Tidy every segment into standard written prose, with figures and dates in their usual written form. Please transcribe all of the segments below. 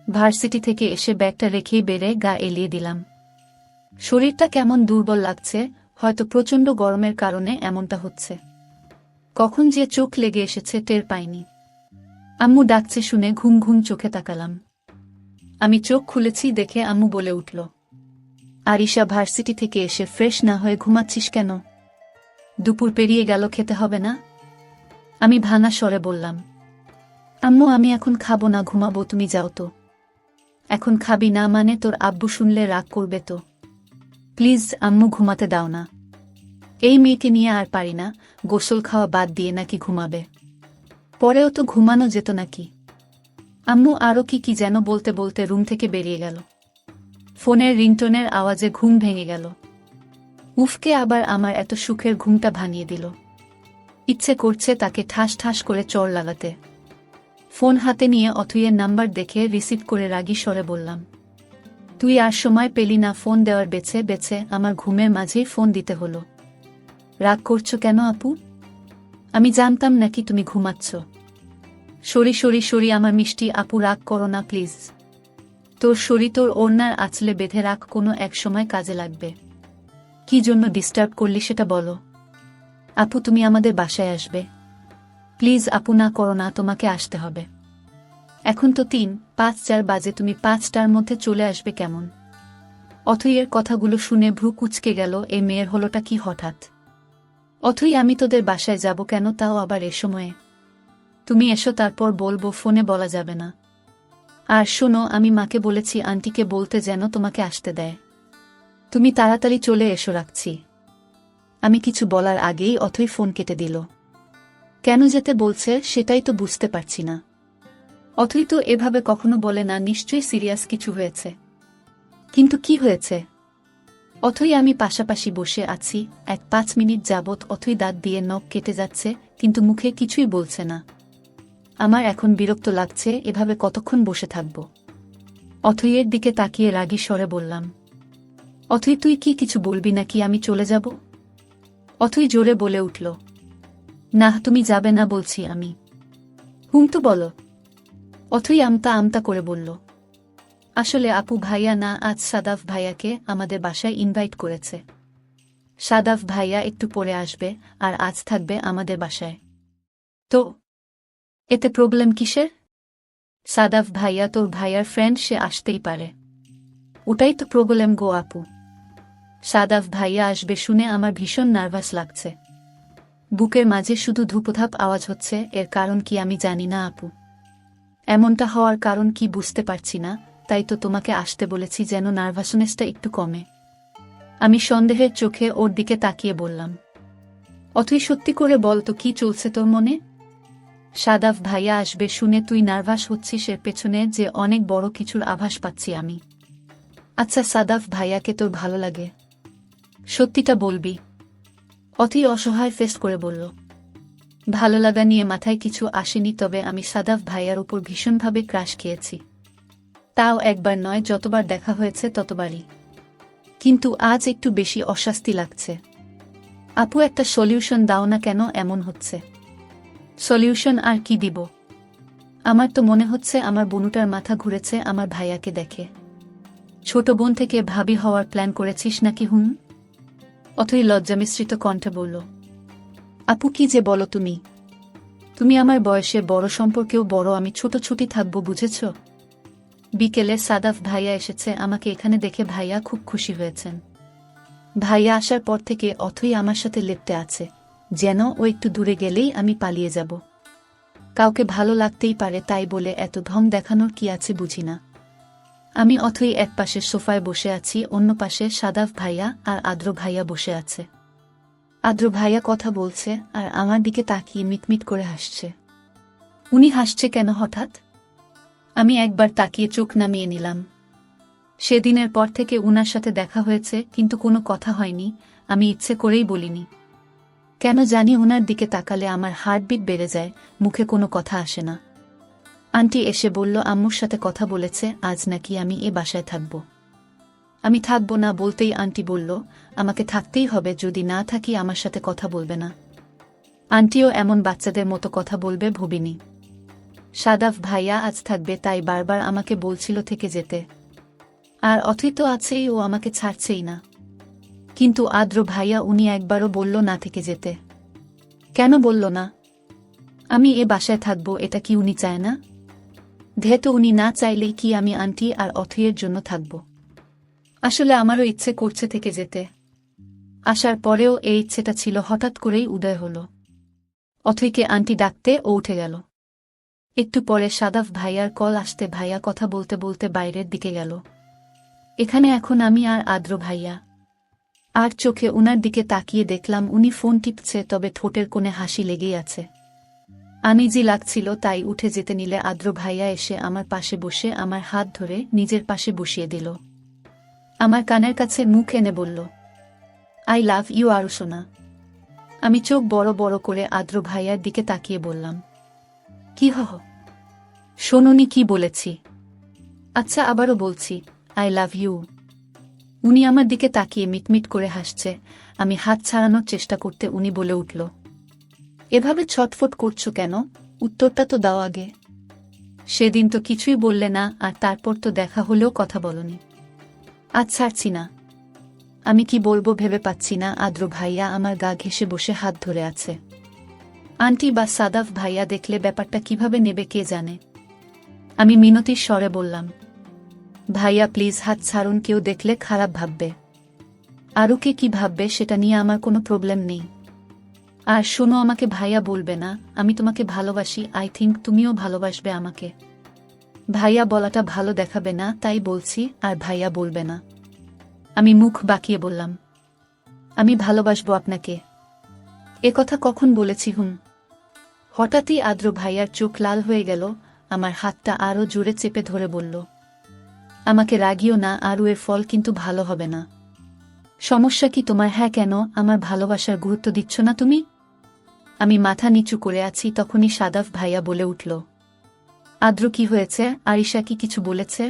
Varsity থেকে এসে ব্যাগটা রেখেই বেড়ে গা এলিয়ে দিলাম। শরীরটা কেমন দুর্বল লাগছে, হয়তো প্রচণ্ড গরমের কারণে এমনটা হচ্ছে। কখন যে চোখ লেগে এসেছে টের পাইনি। আম্মু ডাকছে শুনে ঘুম ঘুম চোখে তাকালাম। আমি চোখ খুলেছি দেখে আম্মু বলে উঠল, আরিশা, ভার্সিটি থেকে এসে ফ্রেশ না হয়ে ঘুমাচ্ছিস কেন? দুপুর পেরিয়ে গেল, খেতে হবে না? আমি ভাঙা স্বরে বললাম, আম্মু আমি এখন খাবো না, ঘুমাবো, তুমি যাও তো। এখন খাবি না মানে তোর আব্বু শুনলে রাগ করবে তো। প্লিজ আম্মু, ঘুমাতে দাও না। এই মেয়েকে নিয়ে আর পারি না, গোসল খাওয়া বাদ দিয়ে নাকি ঘুমাবে। পরেও তো ঘুমানো যেত নাকি। আম্মু আরও কি যেন বলতে বলতে রুম থেকে বেরিয়ে গেল। ফোনের রিংটোনের আওয়াজে ঘুম ভেঙে গেল। উফকে আবার আমার এত সুখের ঘুমটা ভাঙিয়ে দিল। ইচ্ছে করছে তাকে ঠাস ঠাস করে চড় লাগাতে। ফোন হাতে নিয়ে অথইয়ের নাম্বার দেখে রিসিভ করে রাগী স্বরে বললাম, তুই আর সময় পেলি না ফোন দেওয়ার, বেছে বেছে আমার ঘুমের মাঝেই ফোন দিতে হলো। রাগ করছো কেন আপু? আমি জানতাম নাকি তুমি ঘুমাচ্ছ? সরি সরি সরি আমার মিষ্টি আপু, রাগ করো না প্লিজ। তোর শরীর তোর ওড়নার আঁচলে বেঁধে রাখ, কোনো এক সময় কাজে লাগবে। কি জন্য ডিস্টার্ব করলি সেটা বলো। আপু তুমি আমাদের বাসায় আসবে? প্লিজ আপু, না করো না, তোমাকে আসতে হবে। এখন তো 3-5-4 বাজে, তুমি 5টার মধ্যে চলে আসবে কেমন? অথইয়ের কথাগুলো শুনে ভ্রু কুঁচকে গেল। এ মেয়ের হলোটা কি হঠাৎ? অথই, আমি তোদের বাসায় যাব কেন, তাও আবার এ সময়ে? তুমি এসো, তারপর বলবো, ফোনে বলা যাবে না। আর শোনো, আমি মাকে বলেছি আন্টিকে বলতে যেন তোমাকে আসতে দেয়। তুমি তাড়াতাড়ি চলে এসো, রাখছি। আমি কিছু বলার আগেই অথই ফোন কেটে দিল। কেন যেতে বলছে সেটাই তো বুঝতে পারছি না। অথই তো এভাবে কখনো বলে না, নিশ্চয়ই সিরিয়াস কিছু হয়েছে। কিন্তু কি হয়েছে? অথই, আমি পাশাপাশি বসে আছি, 1-5 মিনিট যাবৎ অথই দাঁত দিয়ে নখ কেটে যাচ্ছে, কিন্তু মুখে কিছুই বলছে না। আমার এখন বিরক্ত লাগছে, এভাবে কতক্ষণ বসে থাকব। অথইয়ের দিকে তাকিয়ে রাগী স্বরে বললাম, অথই তুই কি কিছু বলবি নাকি আমি চলে যাব? অথই জোরে বলে উঠল, না তুমি যাবে না বলছি আমি। তো বলো। অথই আমতা আমতা করে বলল, আসলে আপু ভাইয়া না, আজ সাদাফ ভাইয়াকে আমাদের বাসায় ইনভাইট করেছে। সাদাফ ভাইয়া একটু পরে আসবে, আর আজ থাকবে আমাদের বাসায়। তো এতে প্রবলেম কিসের? সাদাফ ভাইয়া তোর ভাইয়ার ফ্রেন্ড, সে আসতেই পারে। ওটাই তো প্রবলেম গো আপু। সাদাফ ভাইয়া আসবে শুনে আমার ভীষণ নার্ভাস লাগছে। বুকের মাঝে শুধু ধুপধাপ আওয়াজ হচ্ছে। এর কারণ কি আমি জানি না আপু। এমনটা হওয়ার কারণ কি বুঝতে পারছি না, তাই তো তোমাকে আসতে বলেছি যেন নার্ভাসনেসটা একটু কমে। আমি সন্দেহের চোখে ওর দিকে তাকিয়ে বললাম, অথই সত্যি করে বল তো, কি চলছে তোর মনে? সাদাফ ভাইয়া আসবে শুনে তুই নার্ভাস হচ্ছিস, এর পেছনে যে অনেক বড় কিছুর আভাস পাচ্ছি আমি। আচ্ছা সাদাফ ভাইয়াকে তোর ভালো লাগে? সত্যিটা বলবি? অতি অসহায় ফেস করে বলল, ভালো লাগা নিয়ে মাথায় কিছু আসেনি, তবে আমি সাদাফ ভাইয়ার উপর ভীষণভাবে ক্রাশ খেয়েছি। তাও একবার নয়, যতবার দেখা হয়েছে ততবারই। কিন্তু আজ একটু বেশি অস্বস্তি লাগছে। আপু একটা সলিউশন দাও না, কেন এমন হচ্ছে? সলিউশন আর কি দিব? আমার তো মনে হচ্ছে আমার বোনুটার মাথা ঘুরেছে আমার ভাইয়াকে দেখে। ছোট বোন থেকে ভাবি হওয়ার প্ল্যান করেছিস নাকি? অথই লজ্জা মিশ্রিত কণ্ঠে বলল, আপু কি যে বলো তুমি। তুমি আমার বয়সে বড়, সম্পর্কেও বড়, আমি ছোট ছুটি থাকবো, বুঝেছ? বিকেলে সাদাফ ভাইয়া এসেছে, আমাকে এখানে দেখে ভাইয়া খুব খুশি হয়েছেন। ভাইয়া আসার পর থেকে অথই আমার সাথে লেপ্টে আছে, যেন ও একটু দূরে গেলেই আমি পালিয়ে যাব। কাউকে ভালো লাগতেই পারে, তাই বলে এত ঢং দেখানোর কি আছে বুঝি না। আমি অথই এক পাশে সোফায় বসে আছি, অন্য পাশে সাদাফ ভাইয়া আর আদ্র ভাইয়া বসে আছে। আদ্র ভাইয়া কথা বলছে আর আমার দিকে তাকিয়ে মিটমিট করে হাসছে। উনি হাসছে কেন হঠাৎ? আমি একবার তাকিয়ে চোখ নামিয়ে নিলাম। সেদিনের পর থেকে উনার সাথে দেখা হয়েছে, কিন্তু কোনো কথা হয়নি। আমি ইচ্ছে করেই বলিনি। কেন জানি উনার দিকে তাকালে আমার হার্টবিট বেড়ে যায়, মুখে কোনো কথা আসে না। আন্টি এসে বলল আম্মুর সাথে কথা বলেছে, আজ নাকি আমি এ বাসায় থাকব। আমি থাকব না বলতেই আন্টি বলল, আমাকে থাকতেই হবে, যদি না থাকি আমার সাথে কথা বলবে না। আন্টিও এমন বাচ্চাদের মতো কথা বলবে ভাবিনি। সাদাফ ভাইয়া আজ থাকবে তাই বারবার আমাকে বলছিল থেকে যেতে। আর অথই তো আছেই, ও আমাকে ছাড়ছেই না। কিন্তু আদ্র ভাইয়া উনি একবারও বলল না থেকে যেতে। কেন বলল না? আমি এ বাসায় থাকবো এটা কি উনি চায় না? যেহেতু উনি না চাইলেই কি আমি আন্টি আর অথইয়ের জন্য থাকব? আসলে আমারও ইচ্ছে করছে থেকে যেতে। আসার পরেও এই ইচ্ছেটা ছিল, হঠাৎ করেই উদয় হল। অথইকে আন্টি ডাকতে ও উঠে গেল। একটু পরে সাদাফ ভাইয়ার কল আসতে ভাইয়া কথা বলতে বলতে বাইরের দিকে গেল। এখানে এখন আমি আর আদ্র ভাইয়া। আর চোখে উনার দিকে তাকিয়ে দেখলাম উনি ফোন টিপছে, তবে ঠোঁটের কোণে হাসি লেগেই আছে। আনইজি লাগছিল, তাই উঠে যেতে নিলে আদ্র ভাইয়া এসে আমার পাশে বসে আমার হাত ধরে নিজের পাশে বসিয়ে দিল। আমার কানের কাছে মুখ এনে বলল, আই লাভ ইউ আরু সোনা। আমি চোখ বড় বড় করে আদ্র ভাইয়ার দিকে তাকিয়ে বললাম, কি শোনোনি কি বলেছি? আচ্ছা আবারও বলছি, আই লাভ ইউ। উনি আমার দিকে তাকিয়ে মিটমিট করে হাসছে। আমি হাত ছাড়ানোর চেষ্টা করতে উনি বলে উঠল, এভাবে ছটফট করছো কেন? উত্তরটা তো দাও আগে। সেদিন তো কিছুই বললে না, আর তারপর তো দেখা হলেও কথা বলনি। আজ ছাড়ছি না। আমি কি বলবো ভেবে পাচ্ছি না। আদ্র ভাইয়া আমার গা ঘেঁষে বসে হাত ধরে আছে। আন্টি বা সাদাফ ভাইয়া দেখলে ব্যাপারটা কিভাবে নেবে কে জানে। আমি মিনতির স্বরে বললাম, ভাইয়া প্লিজ হাত ছাড়ুন, কেউ দেখলে খারাপ ভাববে। আরুকে কি ভাববে সেটা নিয়ে আমার কোনো প্রবলেম নেই। আর শোনো, আমাকে ভাইয়া বলবে না, আমি তোমাকে ভালোবাসি। আই থিঙ্ক তুমিও ভালোবাসবে আমাকে। ভাইয়া বলাটা ভালো দেখাবে না, তাই বলছি, আর ভাইয়া বলবে না। আমি মুখ বাঁকিয়ে বললাম, আমি ভালোবাসবো আপনাকে। এ কথা কখন বলেছি? হঠাৎই আদ্র ভাইয়ার চোখ লাল হয়ে গেল। আমার হাতটা আরও জোরে চেপে ধরে বলল, আমাকে রাগিও না আরু, এর ফল কিন্তু ভালো হবে না। সমস্যা কি তোমার? হ্যাঁ কেন? আমার ভালোবাসার গুরুত্ব দিচ্ছ না তুমি? আমি মাথা নিচু করে আছি, তখনই সাদাফ ভাইয়া বলে উঠল, আদ্র কি হয়েছে? আরিশা কি কিছু বলেছে?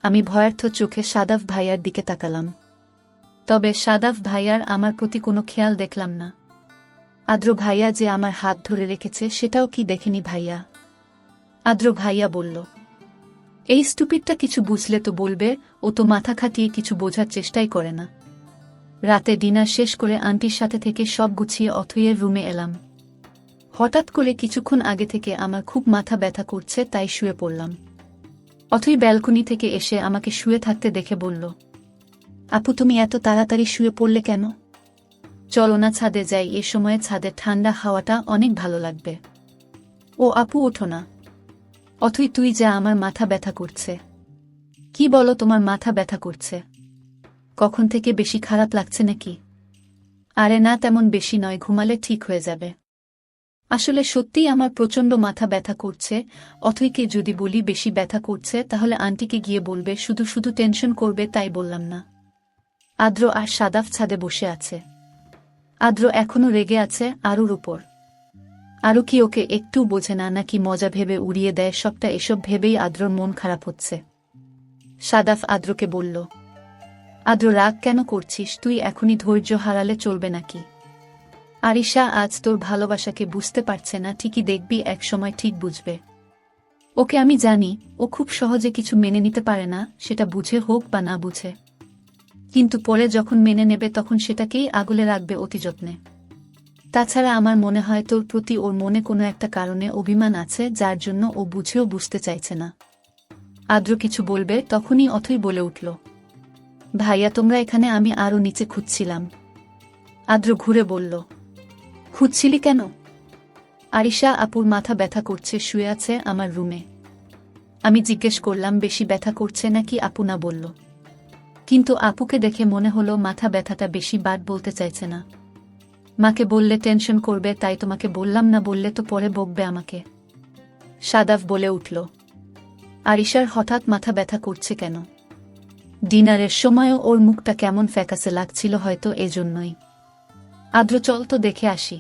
আমি ভয়ার্থ চোখে সাদাফ ভাইয়ার দিকে তাকালাম। তবে সাদাফ ভাইয়ার আমার প্রতি কোনো খেয়াল দেখলাম না। আদ্র ভাইয়া যে আমার হাত ধরে রেখেছে সেটাও কি দেখেনি ভাইয়া? আদ্র ভাইয়া বলল, এই স্টুপিডটা কিছু বুঝলে তো বলবে, ও তো মাথা খাটিয়ে কিছু বোঝার চেষ্টাই করে না। রাতে ডিনার শেষ করে আন্টির সাথে থেকে সব গুছিয়ে অথইয়ের রুমে এলাম। হঠাৎ করে কিছুক্ষণ আগে থেকে আমার খুব মাথা ব্যথা করছে, তাই শুয়ে পড়লাম। অথই ব্যালকনি থেকে এসে আমাকে শুয়ে থাকতে দেখে বলল, আপু তুমি এত তাড়াতাড়ি শুয়ে পড়লে কেন? চলো না ছাদে যাই, এ সময়ে ছাদে ঠান্ডা হাওয়াটা অনেক ভালো লাগবে। ও আপু ওঠো না। অথই তুই যা, আমার মাথা ব্যথা করছে। কি বলো, তোমার মাথা ব্যথা করছে? কখন থেকে? বেশি খারাপ লাগছে নাকি? আরে না, তেমন বেশি নয়, ঘুমালে ঠিক হয়ে যাবে। আসলে সত্যিই আমার প্রচণ্ড মাথা ব্যথা করছে। অথইকে যদি বলি বেশি ব্যথা করছে, তাহলে আন্টিকে গিয়ে বলবে, শুধু শুধু টেনশন করবে, তাই বললাম না। আদ্র আর সাদাফ ছাদে বসে আছে। আদ্র এখনো রেগে আছে আরুর উপর। আরু কি ওকে একটু বোঝে না, নাকি মজা ভেবে উড়িয়ে দেয় সবটা? এসব ভেবেই আদ্রর মন খারাপ হচ্ছে। সাদাফ আদ্রকে বলল, আদ্র রাগ কেন করছিস? তুই এখনই ধৈর্য হারালে চলবে নাকি? আরিশা আজ তোর ভালোবাসাকে বুঝতে পারছে না, ঠিকই দেখবি এক সময় ঠিক বুঝবে। ওকে আমি জানি, ও খুব সহজে কিছু মেনে নিতে পারে না, সেটা বুঝে হোক বা না বুঝে। কিন্তু পরে যখন মেনে নেবে তখন সেটাকেই আগলে রাখবে অতি যত্নে। তাছাড়া আমার মনে হয় তোর প্রতি ওর মনে কোনো একটা কারণে অভিমান আছে, যার জন্য ও বুঝেও বুঝতে চাইছে না। আদ্র কিছু বলবে, তখনই অথই বলে উঠল, ভাইয়া তোমরা এখানে? আমি আরও নিচে খুঁজছিলাম। আদ্র ঘুরে বলল, খুঁজছিলি কেন? আরিশা আপুর মাথা ব্যথা করছে, শুয়ে আছে আমার রুমে। আমি জিজ্ঞেস করলাম, বেশি ব্যথা করছে নাকি? আপু না বলল। কিন্তু আপুকে দেখে মনে হলো মাথা ব্যথাটা বেশি, বাদ বলতে চাইছে না। মাকে বললে টেনশন করবে, তাই তোমাকে বললাম, না বললে তো পরে বকবে আমাকে। সাদাফ বলে উঠল, আরিশার হঠাৎ মাথা ব্যথা করছে কেন? ডিনারের সময়ও ওর মুখটা কেমন ফ্যাকাসে লাগছিল, হয়তো এজন্যই। আদ্র চল তো দেখে আসি।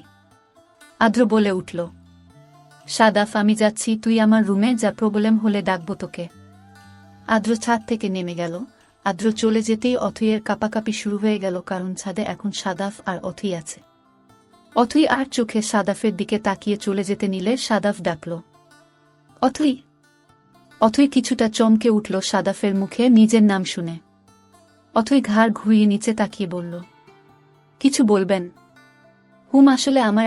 আদ্র বলে উঠল, সাদাফ আমি যাচ্ছি, তুই আমার রুমে যা, প্রবলেম হলে ডাকবো তোকে। আদ্র ছাদ থেকে নেমে গেল। আদ্র চলে যেতেই অথইয়ের কাঁপাকাঁপি শুরু হয়ে গেল, কারণ ছাদে এখন সাদাফ আর অথই আছে। অথই আর চোখে সাদাফের দিকে তাকিয়ে চলে যেতে নিলে সাদাফ ডাকল, অথই। অথই কিছুটা চমকে উঠল সাদাফের মুখে নিজের নাম শুনে। অথই ঘাড় ঘুরিয়ে নিচে তাকিয়ে বলল, কিছু বলবেন? হুম, আসলে আমার